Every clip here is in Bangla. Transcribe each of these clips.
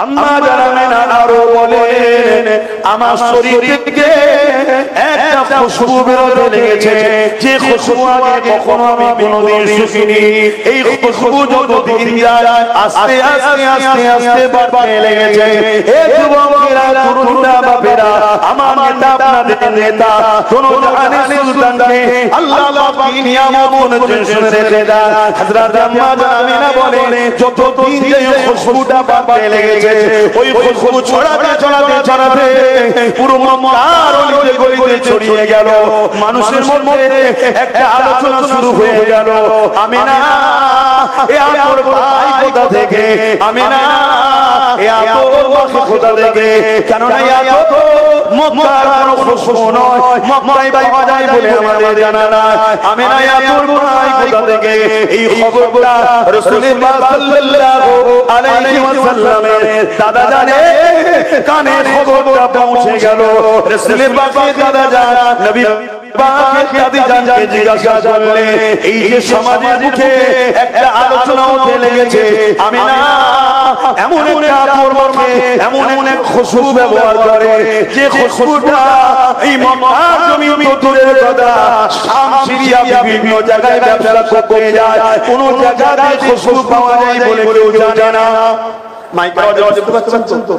আম্মা জানামেনা আরো বলেন আমার শরীর থেকে একটা খুশবু বেরোতে লেগেছে, যে খুশবু আগে কখনো আমি কোনোদিন শুকিনি। এই খুশবু যতদিন যায় আস্তে আস্তে আস্তে আস্তে বাড়তে লেগেছে। হে যুবকেরা, তরুণরা, বাপেরা, আমার নেতা, আপনাদের নেতা, শোনো জাহানের সুলতানকে আল্লাহ পাক কি নিয়ামত করেছেন শুনে রেখে দেন। হযরত আম্মা জানামেনা বলেন যতদিন এই খুশবুটা বাড়তে লেগেছে, ওই খুশবু ছড়াতে ছড়াতে ছড়াতে পুরো মক্কার অলিতে গলিতে ছড়িয়ে গেল। মানুষের মধ্যে একটা আলোচনা শুরু হয়ে গেল, আমিনা এ আতর ভাই কোথা থেকে, আমিনা এ আতর ভাই কোথা থেকে? কেন না আতর মক্কার কোনো খুশবু নয়, মক্কায় পাওয়া যায় বলে আমাদের জানা নাই। আমিনা এ আতর ভাই কোথা থেকে? এই খবরটা রাসূলুল্লাহ সাল্লাল্লাহু আলাইহি ওয়াসাল্লামের দাদা জানে কানে খবরটা পৌঁছে গেল। রাসূলের পাকের দাদা জান নবী পাকের খাদিজাকে জিজ্ঞাসা করলেন, এই যে সমাজের মুখে একটা আলোচনা হতে লেগেছে, আমিনা এমন একটা আতর মাখে, এমন এক খুশবু ব্যবহার করে, যে খুশবুটা এই মক্কার জমিন তো দূরের কথা, শাম সিরিয়া বিভিন্ন জায়গায় ব্যবসা করতে যায়, কোন জায়গায় খুশবু পাওয়া যায় বলে কেউ জানে না। মাইক আওয়াজ বুঝতে পারছেন তো?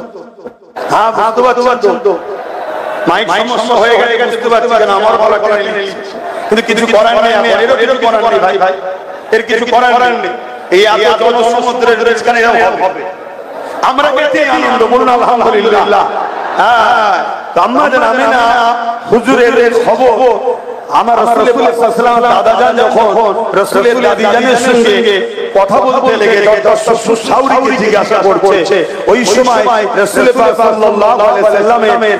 হ্যাঁ বুঝতে পারছেন তো? মাইক সমস্যা হয়ে গেছে বুঝতে পারছেন না? আমার বলা কথা নেই, কিন্তু কিছু করার নেই, এর করার নেই ভাই, এর কিছু করার নেই। এই এত জনসমুদ্রের রেজকানে হবে, আমরা পেতে আনন্দ বলুন আলহামদুলিল্লাহ। হ্যাঁ, আম্মা জানামেনা হুজুরের খবর আমার রাসূলুল্লাহ সাল্লাল্লাহু আলাইহি ওয়াসাল্লাম দাদা জান যখন রাসূলের দাদি জানের সঙ্গে কথা বলতে লেগে দর্শক সুসাউরিকে জিজ্ঞাসা করছে, ওই সময় রাসূলুল্লাহ সাল্লাল্লাহু আলাইহি ওয়াসাল্লামের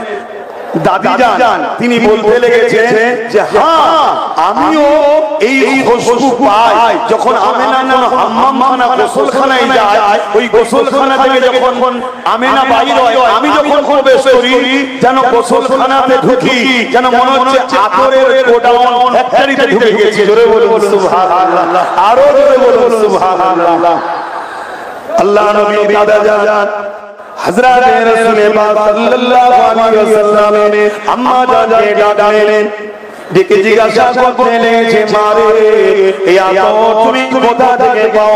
দাদি জান তিনি বলতে লেগেছেন যে হ্যাঁ আমিও এই খুশবু পাই যখন আমিনা হাম্মামখানা গোসলখানায় যায়, ওই গোসলখানা থেকে যখন আমিনা বাইর হয়, আমি যখন প্রবেশ করি যেন গোসলখানাতে ঢুকি যেন মনে হচ্ছে আতরের গোডাউন ফ্যাক্টরিতে ঢুকে গেছি। জোরে বলুন সুবহানাল্লাহ, আরো জোরে বলুন সুবহানাল্লাহ। আল্লাহ নবী দাদা জান হযরত রাসূল পাক সাল্লাল্লাহু আলাইহি ওয়াসাল্লাম আম্মা জানকে ডাকলেন, ডেকে জিজ্ঞাসা করতে লেগেছে, মারে এই আতর তুমি কোথা থেকে পাও?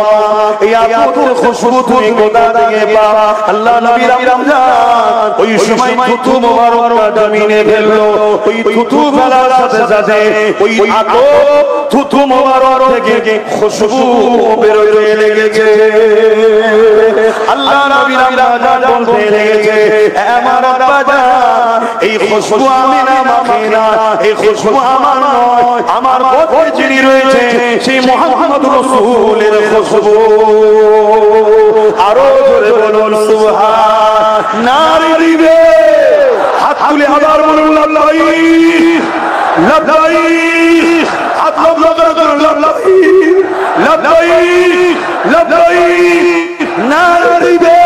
এই আতরের খুশবু তুমি কোথা থেকে পাও? আল্লাহ নবী রমজান ওই সময় থুতু মোবারকটা জমিনে ফেললো, ওই থুতু ফেলার সাথে সাথে ওই আতর থুতু মোবারক থেকে খুশবু বেরোতে লেগেছে। আল্লাহ নবী রমজান বলতে লেগেছে, আমার আব্বা জান এই খুশবু আমিনা মাখে না, এই খুশবু আমার নয়, আমার পথে যিনি রয়েছে সেই মুহাম্মদুর রাসূলের খুশবু। আরো জোরে বলুন সুবহান, নারী দিবে হাত তুলে আবার বলুন লাল্লাইক লাল্লাইক, হাত লাল্লাইক লাল্লাইক লাল্লাইক, নারী দিবে।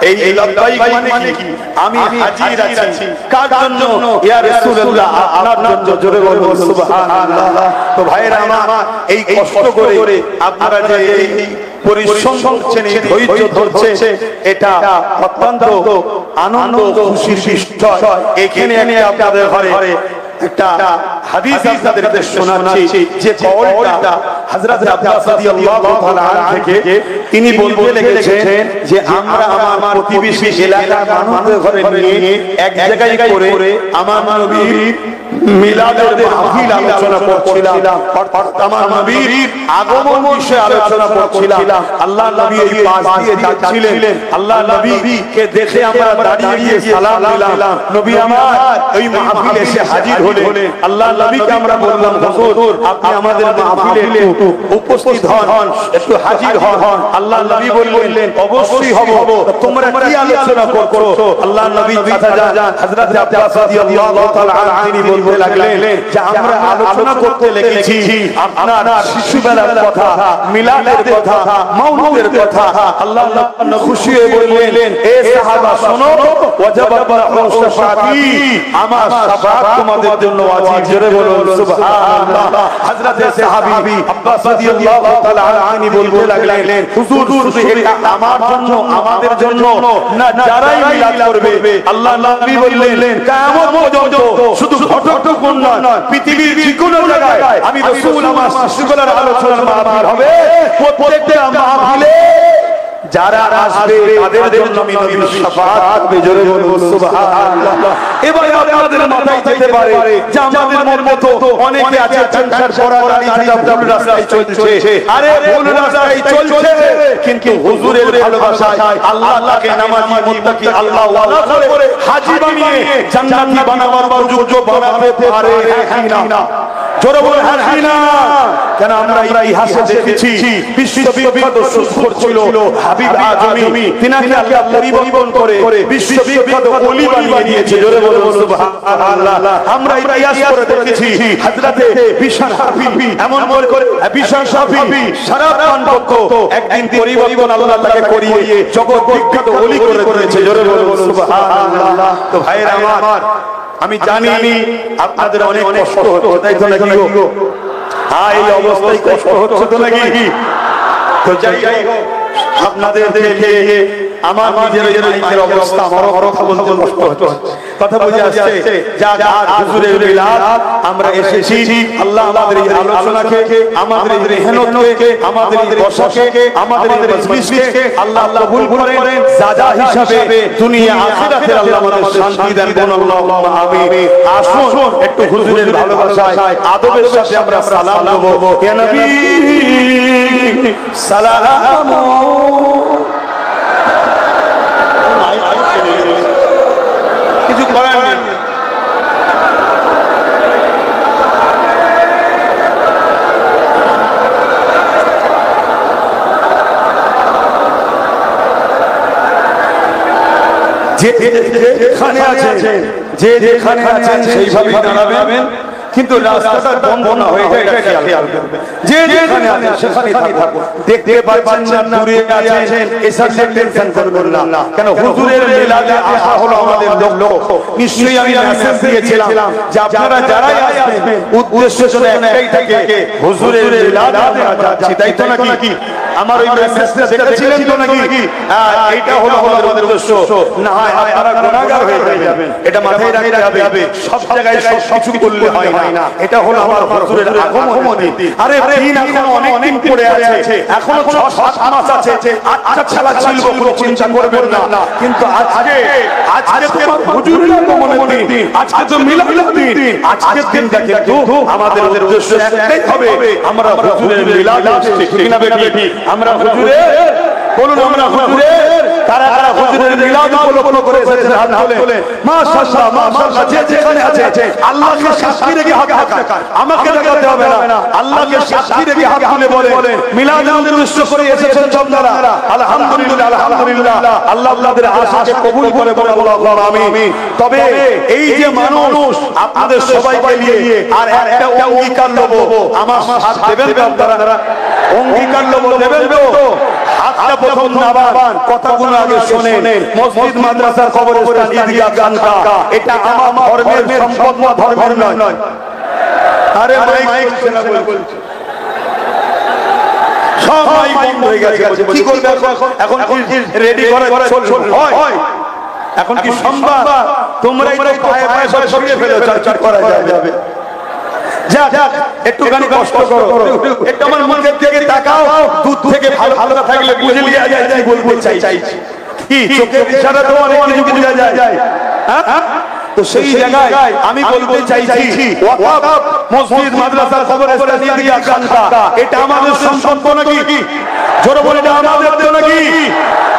এই লাব্বাইক মানে কি? আমি হাজির আছি কার জন্য? ইয়া রাসূলুল্লাহ আপনার জন্য। জোরে বলুন সুবহানাল্লাহ। তো ভাইরা আমার, এই কষ্ট করে আপনারা যে এই পরিশ্রম করছেন, এই ধৈর্য ধরছেন, এটা অত্যন্ত আনন্দ খুশির বিষয়। এখানে আমি আপনাদের ঘরে একটা হাদিস আপনাদেরকে শোনাচ্ছি, যে কওলটা হযরত আব্বাস রাদিয়াল্লাহু তাআলা আনহু থেকে তিনি বলতে লেগেছেন যে আমরা আমার প্রতিবেশী এলাকার মানুষদের ঘরে নিয়ে এক জায়গায় করে আমার নবীর মিলাদের মাহফিল আলোচনা করছিলাম, অর্থাৎ আমার নবীর আগমন বিষয়ে আলোচনা করছিলাম। আল্লাহ নবী এই পাশ দিয়ে যাচ্ছিলেন, আল্লাহ নবীকে দেখে আমরা দাঁড়িয়ে গিয়ে সালাম দিলাম। নবী আমার ওই মাহফিলে এসে হাজির হলেন। আল্লাহ নবীকে আমরা বললাম, হুজুর আপনি আমাদের মাহফিলে একটু উপস্থিত হন, একটু হাজির হন। আল্লাহ নবী বললেন, অবশ্যই হব, তোমরা কি আলোচনা করছো? আল্লাহ নবী চাচা যান হযরত আব্বাস রাদিয়াল্লাহু তাআলা আনহু তিনি বলতে লাগলেন যে আমরা আলোচনা করতে লেগেছি আপনার শিশুবেলার কথা, মিলাদের কথা, মাউলুদের কথা। আল্লাহ খুশি হয়ে বললেন, এ সাহাবা শোনো, ওয়াজাবাত শাফাআতি, আমার শাফাআত তোমাদের জন্য ওয়াজিব। জোরে বলুন সুবহানাল্লাহ। হযরতে সাহাবী আব্বাস রাদিয়াল্লাহু তাআলা আনহু বলতে লাগলেন, হুজুর শুধু এটা আমার জন্য আমাদের জন্য না, যারাই মিলাদ করবে আল্লাহ নবী বললেন কিয়ামত পর্যন্ত শুধু ঘটকটুকুন নয়, পৃথিবীর যে কোনো জায়গায় আমি রাসূল আমার শিশুগুলোর আলোচনার মাহফিল হবে, প্রত্যেকটা মাহফিলে যারা আসবে তাদের জন্য আমি নবীর শাফাআত থাকবে। জোরে বলুন সুবহানাল্লাহ। এবার আপনাদের মাথায় যেতে পারে যে আমাদের মধ্যে তো অনেকে আছে সংসার করা দাঁড়িয়ে থাকা ভুল রাস্তায় চলছে। আরে ভুল রাস্তায় চলছে কিন্তু হুজুরের ভালোবাসায় আল্লাহ তাকে নামাজি মুত্তাকি আল্লাহ ওয়ালা করে হাজী বানিয়ে জান্নাতি বানাবার যোগ্য বানাতে পারে কিনা? জোরে বলুন হ্যাঁ কিনা? কেন আমরা ইতিহাসে দেখেছি বিশ্ববিখ্যাত সুফি ছিল হাবিব আজমি, তিনাকে আল্লাহ পরিবর্তন করে বিশ্ববিখ্যাত ওলি বানিয়ে দিয়েছে। জোরে বলুন সুবহানাল্লাহ। আমরা ইতিহাস করে দেখেছি হযরতে বিশাল হাফি এমন করে বিশাল হাফি সারা প্রাণ ভক্ত একদিন পরিবর্তন আল্লাহ তাকে করিয়ে জগৎ বিখ্যাত ওলি করে দিয়েছে। জোরে বলুন সুবহানাল্লাহ। তো ভাইরা আমার, আমি জানি আপনাদের অনেক কষ্ট হচ্ছে, তাই তো নাকি গো? হ্যাঁ, এই অবস্থায় কষ্ট হচ্ছে তো নাকি? তো যাই হোক, আপনাদের দেখে আমার নিজের লাইফের অবস্থা আমারও কথা বলতে কষ্ট হচ্ছে। কথা বুঝে আসছে? যা হুজুরের মিলাদ আমরা এসেছি, আল্লাহ আমাদের এই আলোচনাকে, আমাদের এই মেহনতকে, আমাদের এই বসাকে, আমাদের এই মজলিসকে আল্লাহ কবুল করেন। সাজা হিসাবে দুনিয়া আখিরাতে আল্লাহ আমাদের শান্তি দেন। বলুন আল্লাহুম্মা আমিন। আসুন একটু হুজুরের ভালোবাসায় আদবের সাথে আমরা সালাম দেব। ইয়া নবী সালাম। কিছু করার নেই। যেখানে আছেন সেইভাবে দাঁড়াবেন, কিন্তু রাস্তাটা বন্ধ না হয়ে যায় এটা খেয়াল করবেন। যেখানে আছেন সেখানে থাকুন। দেখতে পাচ্ছেন না দূরে আছেন, এসব টেনশন করবেন না। কেন হুজুরের মিলাদে আসা হলো আমাদের লক্ষ্য। নিশ্চয়ই আমি মেসেজ দিয়েছিলাম যে আপনারা যারাই আসবেন উদ্দেশ্য শুধু একটাই থাকে, হুজুরের মিলাদে আমরা যাচ্ছি, তাই তো নাকি? আমার ওই মেসেজটা দেখেছিলেন তো নাকি? হ্যাঁ, এটা হলো আমাদের উদ্দেশ্য। না হয় আপনারা গুনাহগার হয়ে যাবেন, এটা মাথায় রাখতে হবে। সব জায়গায় সব কিছু করলে হয় না। এটা হলো আমার হুজুরের আগমনী। আরে দিন এখনো অনেক দিন পড়ে আছে, এখনো 6-7 মাস আছে। আচ্ছা খেলা ছিল, কোনো চিন্তা করবেন না। কিন্তু আজকে তো হুজুরের আগমনের দিন, আজকে তো মিলাদের দিন। আজকের দিনটা কিন্তু আমাদের উদ্দেশ্য একটাই হবে, আমরা হুজুরের মিলাদ আসছে, ঠিক না বেটি? আমরা হুজুরের, বলুন আমরা হুজুরের, কারা কারা হুজুরের মিলাদ উপলক্ষ করে এসেছেন হাত তুলে। মাশাআল্লাহ মাশাআল্লাহ। যে যেখানে আছে আল্লাহকে সাক্ষী রেখে হাত দেখান, আমাকে দেখাতে হবে না। আল্লাহকে সাক্ষী রেখে হাত তুলে বলে মিলাদের উদ্দেশ্য করে এসেছেন আপনারা। আলহামদুলিল্লাহ আলহামদুলিল্লাহ। আল্লাহ আপনাদের আশাকে কবুল করে বলে আল্লাহুম্মা আমিন। তবে এই যে মানুষ আপনাদের সবাইকে নিয়ে আর একটা অঙ্গীকার নেব, আমার সাথ দেবেন তো আপনারা? অঙ্গীকার নেব, দেবেন তো? হাতটা প্রথম নাবান, কথাগুলো আগে শুনেন। মসজিদ মাদ্রাসার কবরস্থান ঈদগাহ খানকা এটা আমার ধর্মের সম্পদ না, ধর্মের নয়। আরে মাইক শোনা বলছে, সব মাইক বন্ধ হয়ে গেছে। কি করবে এখন? কি রেডি করে হয়? এখন কি সম্ভব? তোমরাই তো পায়ে পায়ে সব সরিয়ে ফেলেছো, চার করা যাবে। যাক একটুখানি কষ্ট করো, একটু আমার মুখের দিকে তাকাও। দুধ থেকে ভালো ভালো থাকলে বুঝে লিয়া যায়, তাই বলতে চাইছি। কি চোখের ইশারা তো অনেক কিছু বোঝা যায়। হ্যাঁ, তো সেই জায়গায় আমি বলতে চাইছি ওয়াকফ মসজিদ মাদ্রাসার কবরস্থান ঈদগাহ খানকা এটা আমাদের সম্পদ নাকি? জোরে বলে এটা আমাদের তো নাকি?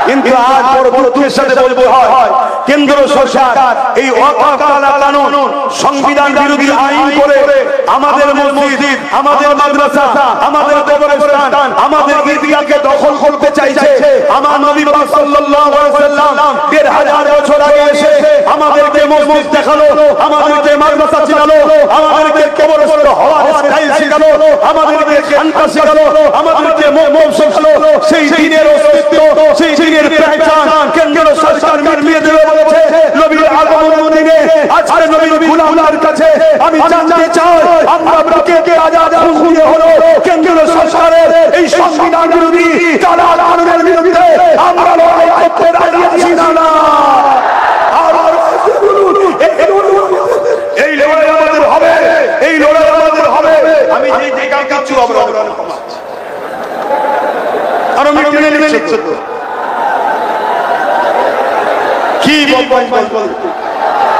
কিন্তু আজ বড় দুঃখের সাথে বলবো হয় কেন্দ্র সরকার এই ওয়াকফ কানুন সংবিধান বিরোধী আইন করে আমাদের মসজিদ, আমাদের মাদ্রাসা, আমাদের কবরস্থান, আমাদের ঈদগাহকে দখল করতে চাইছে। আমার নবী পাক সাল্লাল্লাহু আলাইহি ওয়াসাল্লাম ১৫০০ বছর আগে এসে আমাদেরকে মসজিদ দেখালো, আমাদেরকে মাদ্রাসা চিনালো, আমাদেরকে কবরস্থান হওয়ার স্টাইল শেখালো, আমাদেরকে খানকা শেখালো, আমাদেরকে মৌলবি শেখালো। সেই দিনের অস্তিত্ব, সেই দিনের পহচান কেন্দ্র সরকার মিলিয়ে দেবে বলেছে। নবীর আগমনের দিনে আজকে নবীর গোলামদের কাছে আমি জানতে চাই আমরা বুকে আজাদ খুঁজে হলো কেন্দ্রীয় সরকারের এই সংবিধান বিরোধী কালা কানুনের বিরুদ্ধে আমরা লড়াই করতে রাজি আছি না এই লড়াই আমাদের হবে, এই লড়াই আমাদের হবে। আমি যে কাজ করছি আরো মেনে নিচ্ছে তো কি বলবো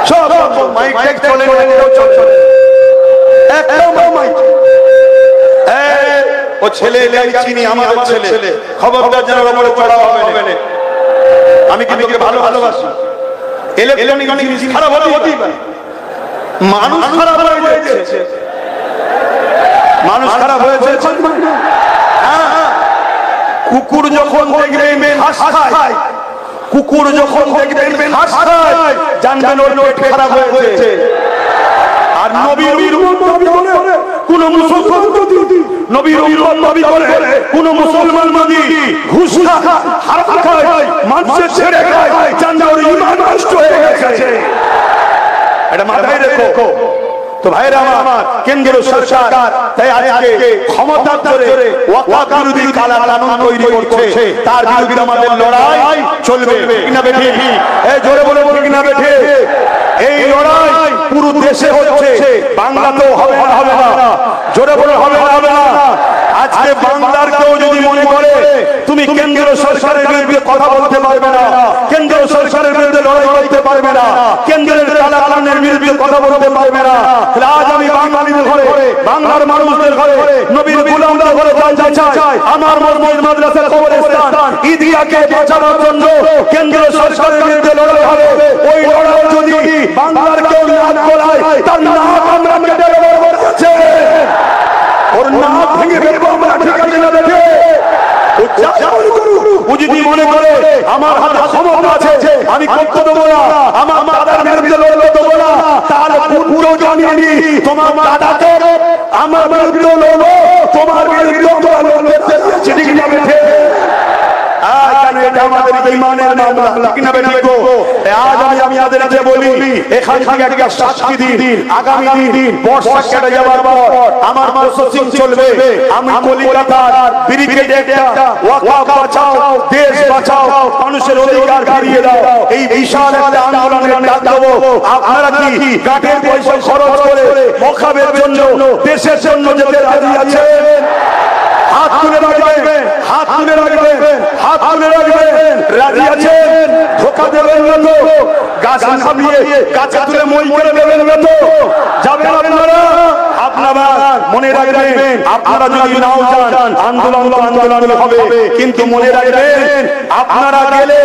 সব মাইক টেক চলে একদম মাইক ও ছেলে চিনি আমাদের ছেলে খবরদার যেন ওপরে চড়া হবে না। আমি কিন্তু ভালোবাসি ইলেকট্রনিক জিনিস খারাপ হতেই পারে, মানুষ খারাপ হয়ে যাচ্ছে, মানুষ খারাপ হয়েছে। কুকুর যখন দেখবেন ঘাস খায়, কুকুর যখন দেখবেন ঘাস খায় জানবেন ওর পেট খারাপ হয়েছে। আর নবীর কোন মুসলমান নবীর নবী করে কোন মুসলমান নবী ঘুষ খায়, হারাম খায়, মানুষের ছেড়ে খায়, জানবেন ওর ঈমান নষ্ট হয়ে গেছে। এটা মাথায় রেখো তো ভাইরা আমার। কেন্দ্রীয় সরকার তাই আজকে ক্ষমতা ধরে ওয়াকফ বিরোধী কালা কানুন তৈরি করছে, তার বিরুদ্ধে আমাদের লড়াই চলবে কিনা বেঠি? এই জোরে বলে কিনা বেঠি? এই লড়াই পুরো দেশে হচ্ছে, বাংলাতেও হবে না। জোরে বলে হবে না। আজকে বাংলার কেউ যদি মনে করে তুমি কেন্দ্রীয় সরকারের বিরুদ্ধে কথা বলতে পারবে না, কেন্দ্রীয় সরকারের বিরুদ্ধে লড়াই করতে পারবে না, কেন্দ্রের কালা কানুনের বিরুদ্ধে কথা বলতে পারবে না, আজ আমি বাঙালিদের ঘরে, বাংলার মানুষদের ঘরে, নবীর গোলামদের ঘরে জানতে চাই আমার মসজিদ মাদ্রাসা কবরস্থান ঈদগাহকে বাঁচানোর জন্য কেন্দ্রীয় সরকারের বিরুদ্ধে লড়াই হবে। ওই লড়াই যদি বাংলার কেউ নাক গলায় তার নাক আমরা কেটে দেবো, ওর নাক ভেঙে ফেলবো আমরা, ঠিক আছে না বেঠে? ও যদি মনে করে আমার হাতে ক্ষমতা আছে আমি করতে দেবো না, আমার দাদার বিরুদ্ধে লড়তে দেবো না, তাহলে পুরো জানিয়ে নি তোমার দাদাকে আমার বিরুদ্ধে লড়বো, তোমার বিরুদ্ধে লড়তে ঠিক না বেঠে? আমাদের ঈমানের মামলা ঠিক না বেঠে? আজ আমি আপনাদের বলি এখান থেকে একটা সাক্ষী দিন, আগামী দিন বর্ষা কেটে যাওয়ার পর আমার প্রসেসিং চলবে। আমি কলিকাতার ব্রিগেডে একটা ওয়াকফ বাঁচাও, দেশ বাঁচাও, মানুষের অধিকার ফিরিয়ে দাও এই বিশাল একটা আন্দোলনের ডাক দেবো। আপনারা কি গাটের পয়সা খরচ করে ওয়াকফের জন্য, দেশের জন্য যেতে রাজি আছেন? হাত তুলে রাখবেন, হাত তুলে রাখবেন, হাত তুলে রাখবেন। রাজি আছেন? ধোকা দেবেন না তো? গাছ নামিয়ে গাছে তুলে মই করে দেবেন না তো? যাবেন আপনারা? আপনারা মনে রাখবেন, আপনারা যদি নাও যান আন্দোলন হবে, কিন্তু মনে রাখবেন আপনারা গেলে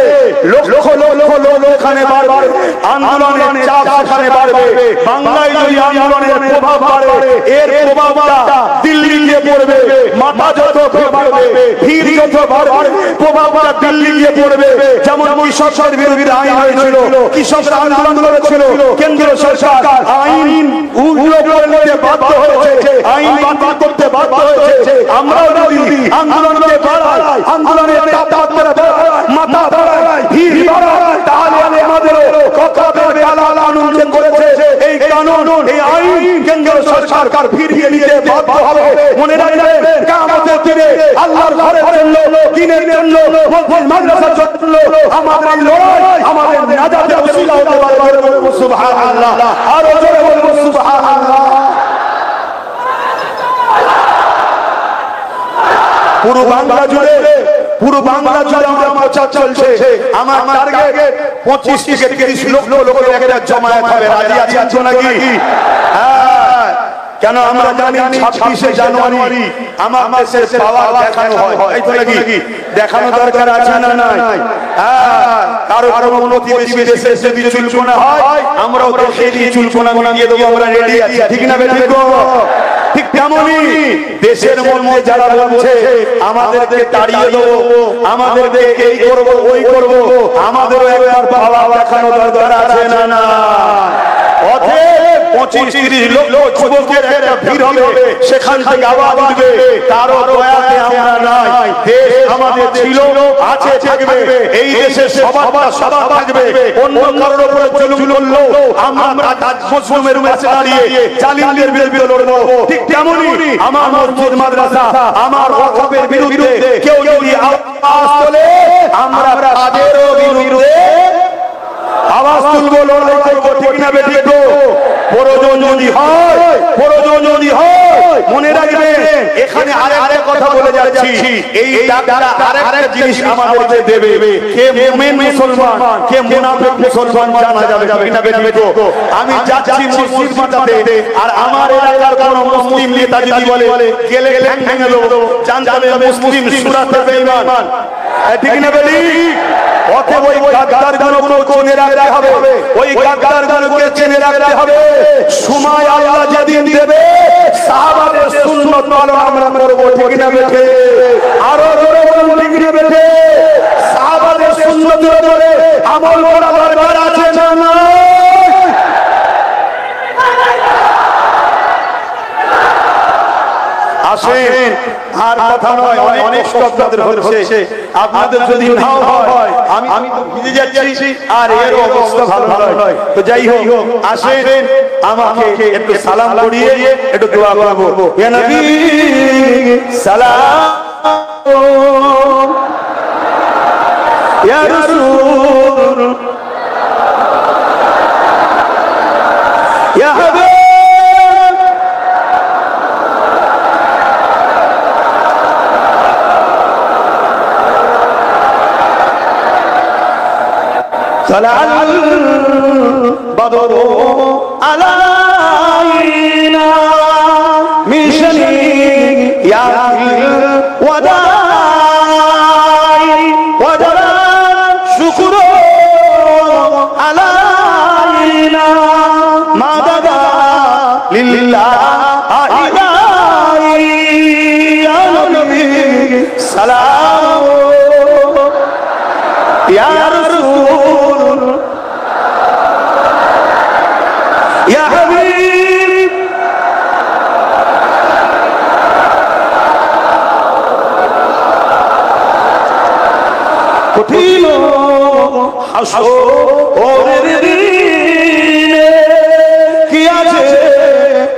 লক্ষ লক্ষ লোক ওখানে বাড়বে, আন্দোলনের চাপ সেখানে বাড়বে। বাংলায় যদি আন্দোলনের প্রভাব বাড়ে, এর প্রভাবটা দিল্লি গিয়ে পড়বে, মাথা যত বাড়বে, ভিড় যত বাড়বে, প্রভাবটা দিল্লি গিয়ে পড়বে। যেমন কৃষকের বিরুদ্ধে আইন হয়েছিল, কৃষকরা আন্দোলন করেছিল, কেন্দ্রীয় সরকার আইন উগ্র করতে বাধ্য হয়েছে, আইন বাতিল করতে বাধ্য হয়েছে। আমরাও যদি আন্দোলনকে বাড়াই, আন্দোলনের মাথা বাড়াই, ভিড় বাড়াই, তাহলে আমাদেরও কালা কানুন করেছে, এই কানুন, এই আইন কেন্দ্রীয় সরকার ফিরিয়ে নিতে বাধ্য হবে। মনে রাখবেন কিয়ামতের দিনে আল্লাহর ঘরের জন্য, দ্বীনের জন্য, মসজিদ মাদ্রাসার জন্য আমাদের এই লড়াই আমাদের নাজাতের ওসিলা হতে পারে। বলবো সুবহানাল্লাহ, আরো জোরে বলবো সুবহানাল্লাহ। পুরো বাংলা জুড়ে আমার প্রচার চলছে। আমার টার্গেট 25 থেকে 30 লক্ষ লোক একটা জমায়েত হবে। রাজি আছেন নাকি? হ্যাঁ, কেন আমরা জানি 26শে জানুয়ারি আমার দেশের পাওয়ার দেখানো হয়, এই তো নাকি? দেখানো দরকার আছে না নাই? হ্যাঁ, কারো প্রতিবেশী দেশে যদি চুলকোনা হয় আমরাও দেখে দিয়ে চুলকোনা দিয়ে দেবো, আমরা রেডি আছি, ঠিক না বেঠিক? ঠিক তেমনি দেশের মধ্যে যারা বলছে আমাদেরকে তাড়িয়ে দেবো, আমাদেরকে এই করবো ওই করবো, আমাদেরও একবার পাওয়া দেখানো দরকার আছে না না? অতএব 25-30 লক্ষ যুবকের একটা ভিড় হবে, সেখান থেকে আওয়াজ উঠবে কারো দয়াতে আমরা নাই, দেশ আমাদের ছিল, আছে, থাকবে, এই দেশে সবার থাকবে, অন্য কারোর উপরে জুলুম করলো আমরা মুসলিমের কাছে দাঁড়িয়ে জালিমদের বিরুদ্ধে লড়বো। ঠিক তেমনি আমার মসজিদ মাদ্রাসা আমার ওয়াকফের বিরুদ্ধে কেউ যদি আওয়াজ তোলে আমরা তাদেরও বিরুদ্ধে আওয়াজ তুলবো, লড়াই করবো। ঠিক না বেঠিক? প্রয়োজন যদি হয় মনে রাখবেন, এখানে আরেকটা কথা বলে যাচ্ছি, এই ডাকটা আরেকটা জিনিস আমাদেরকে দেবে, কে মুমিন মুসলমান কে মুনাফিক মুসলমান জানা যাবে। ঠিক না বেঠিক? আমি যাচ্ছি মসজিদ বাঁচাতে, আর আমার এলাকার কোন মুসলিম নেতা যদি বলে গেলে ঠ্যাং ভেঙে দেবো, জানতে হবে মুসলিম সূরাতে বেঈমান। ঠিক না বেঠিক? অতএব ওই গাদ্দারগুলোকে চিনে রাখতে হবে, ওই গাদ্দারগুলোকে চিনে রাখতে হবে। সময় আল্লাহ যেদিন দেবে সাহাবাদের সুন্নাত পালন আমরা করব। ঠিক না বেঠে? আরো জোরে বলুন, ঠিক না বেঠে? সাহাবাদের সুন্নাতের উপরে আমল করা দরকার আছে না না? আসেন, আর কথা নয়, অনেক শব্দ হচ্ছে, আপনাদের যদি নাও হয় আমি তো ভিজে যাচ্ছি, আর এর অবস্থা ভালো নয়। তো যাই হোক, আসেন আমাকে একটু সালাম করিয়ে একটু দোয়া করব। ইয়া নবী সালাম, ইয়া রাসূল, ইয়া হাবিব, طلع البدر علينا من شنيعة الوداع وجب الشكر علينا ما بدا لله يا نبي سلام يا رسول يا حبيب কঠিন হাসরের দিনে কি আছে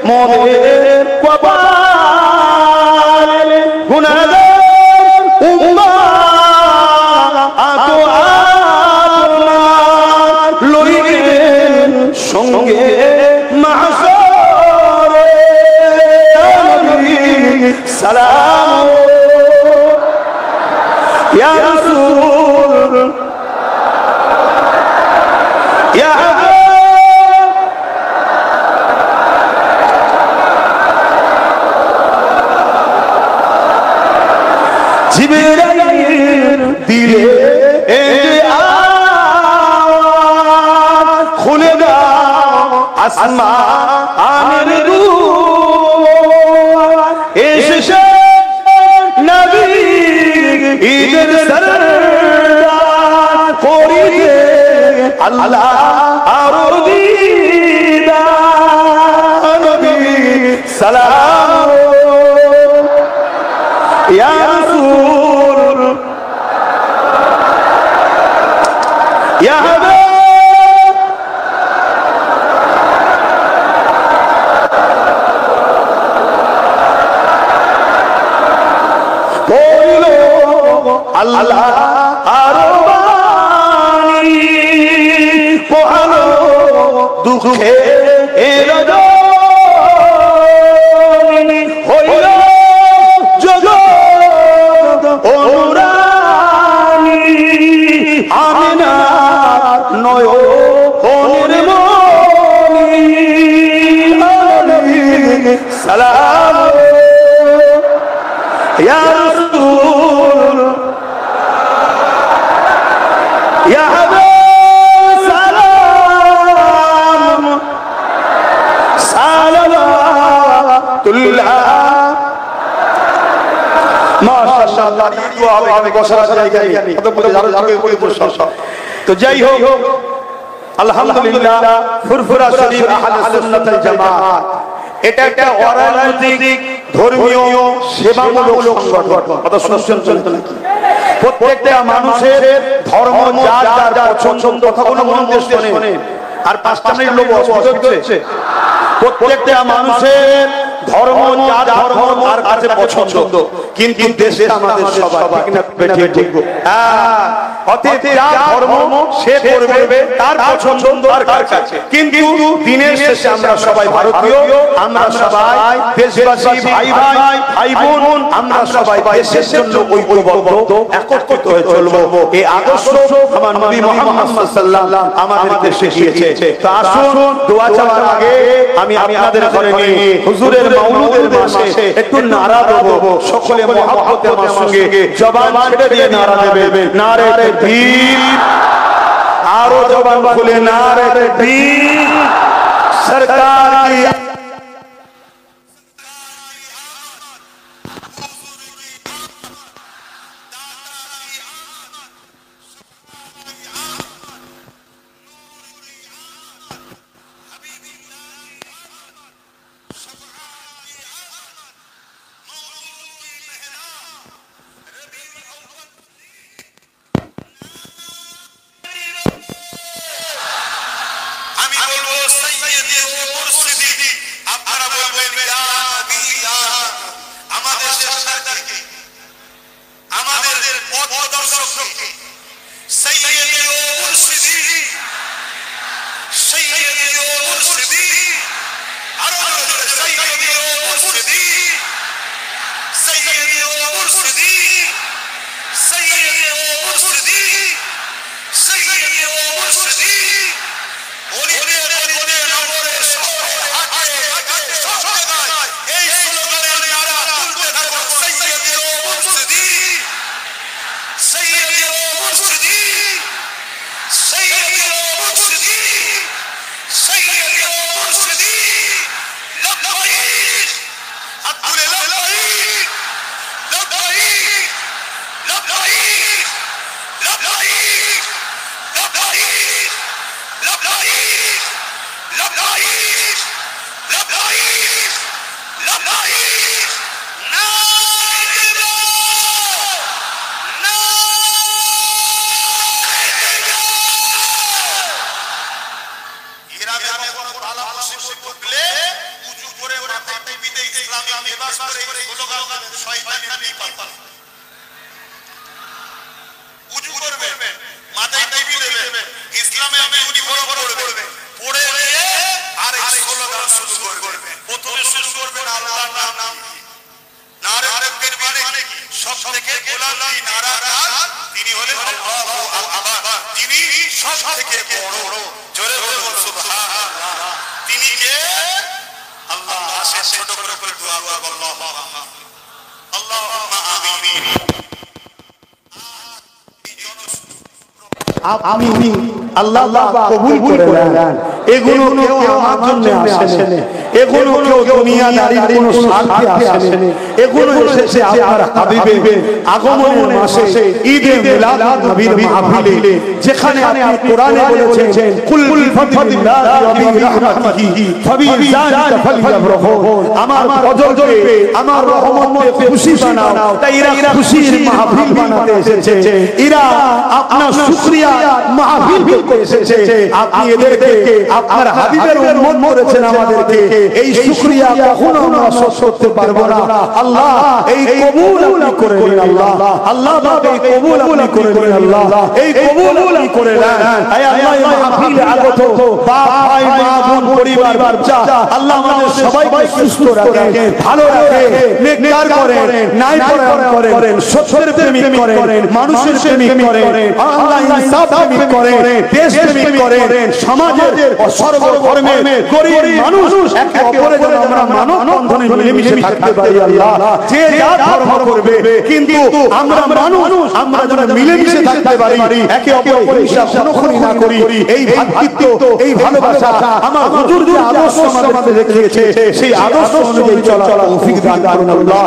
মোদের কপালে, গুনাহগার উম্মাহ আতো আপনার লইবেন সঙ্গে মাহশরে। নবী সালাম ইয়া রাসূল ইয়া হাবিব, জিবরাইল দিলে আওয়াজ খুলে দাও আসমানের দুয়ার, এসেছে নবী ঈদের সরদার করিতে আল্লাহ আরো দিদার। নবী সালাম ইয়া রাসূল ইয়া হাবিব, কইল আল্লাহ আরো বাণী, পোহালো দুঃখে এর রজনী, হইল জগৎ অনুরানী, আমিনার নয়নের মণি। নবী সালাম ইয়া রাসূল ইয়া হাবিব সালাম সালাওয়াতুল্লাহ। মাশাআল্লাহ, দোয়া হবে, আমি বসার জায়গা নেই, কত বলে আরো করে বসা। তো যাই হোক, আলহামদুলিল্লাহ ফুরফুরা শরীফ আহলে সুন্নাত ওয়াল জামাত এটা একটা অরাজনৈতিক ধর্মীয় সেবামূলক সংগঠন। কথা শুনছেন নাকি? প্রত্যেকটা মানুষের ধর্ম যার যার পছন্দ, কথাগুলো মন দিয়ে শোনেন। আর 5টা মিনিট লোক অসুবিধা হচ্ছে। প্রত্যেকটা মানুষের ধর্ম যার ধর্ম তার কাছে পছন্দ, কিন্তু দেশে আমাদের সবাই ঠিক না? অতএব যার ধর্ম সে করবে, তার পছন্দ তার কাছে। কিন্তু দিনের শেষে আমরা সবাই ভারতীয়, আমরা সবাই দেশবাসী, ভাই ভাই ভাই বোন, আমরা সবাই দেশের জন্য ঐক্যবদ্ধ একত্রিত হয়ে চলবো। এই আদর্শ আমার নবী মুহাম্মদ সাল্লাল্লাহু আলাইহি ওয়াসাল্লাম আমাদেরকে শিখিয়েছে। তো আসুন দোয়া চাওয়ার আগে আমি আপনাদের ঘরে নিয়ে হুজুরের মাওলুদের মাসে একটু নারা দেব। সকলে মুহাব্বতের সঙ্গে জবান ছেড়ে দিয়ে নারা দেবেন। নারে তাকবীর, আরো জবান খুলে নারে তাকবীর। সরকার কি আমি আল্লাহ কবুল করে নেন। এগুলো কেউ আমার জন্য আসে না, এগুলো কেউ দুনিয়াদারির কোনো স্বার্থে আসে না, এগুলো এসেছে আপনার হাবিবের আগমনের মাসে ঈদে মিলাদ নবীর মাহফিলে, যেখানে আপনি কোরআনে বলেছেন কুল বিফাদিল্লাহি ওয়া বিরাহমাতিহি ফাবিযালিকা ফালইফরাহুন। আমার ফজলকে আমার রহমতে খুশি বানাও। তাই এরা খুশির মাহফিল বানাতে এসেছে, এরা আপনার শুকরিয়া মাহফিল করতে এসেছে। আপনি এদেরকে আপনার হাবিবের উম্মত করেছেন আমাদেরকে, এই শুকরিয়া কখনো আমরা শোধ করতে পারবো না। আল্লাহ এই কবুল আপনি করে নিন। আল্লাহ আল্লাহ এই কবুল আপনি করে নিন। আল্লাহ এই কবুল আপনি করে নেন। হে আল্লাহ এই মাহফিলে আগত বাপ ভাই মা বোন পরিবার বাচ্চা আল্লাহ আমাদের সবাইকে সুস্থ রাখেন, ভালো রাখেন, নেককার করেন, ন্যায় পরায়ণ করেন, সত্যের প্রেমিক করেন, মানুষের প্রেমিক করেন, আল্লাহ ইনসাফ প্রেমিক করেন, দেশ প্রেমিক করেন, সমাজের সর্বধর্মের গরিব মানুষ একে অপরের যেন আমরা মানব বন্ধনে মিলেমিশে থাকতে পারি। আল্লাহ যে যা ধর্ম করবে, কিন্তু আমরা মানুষ, আমরা যেন মিলেমিশে থাকতে পারি, একে অপরের হিংসা কোনখানি না করি। এই ভাতৃত্ব, এই ভালোবাসা আমার হুজুর যে আদর্শ আমাদের দেখিয়েছে, সেই আদর্শ অনুযায়ী চলা তৌফিক দান করুন আল্লাহ।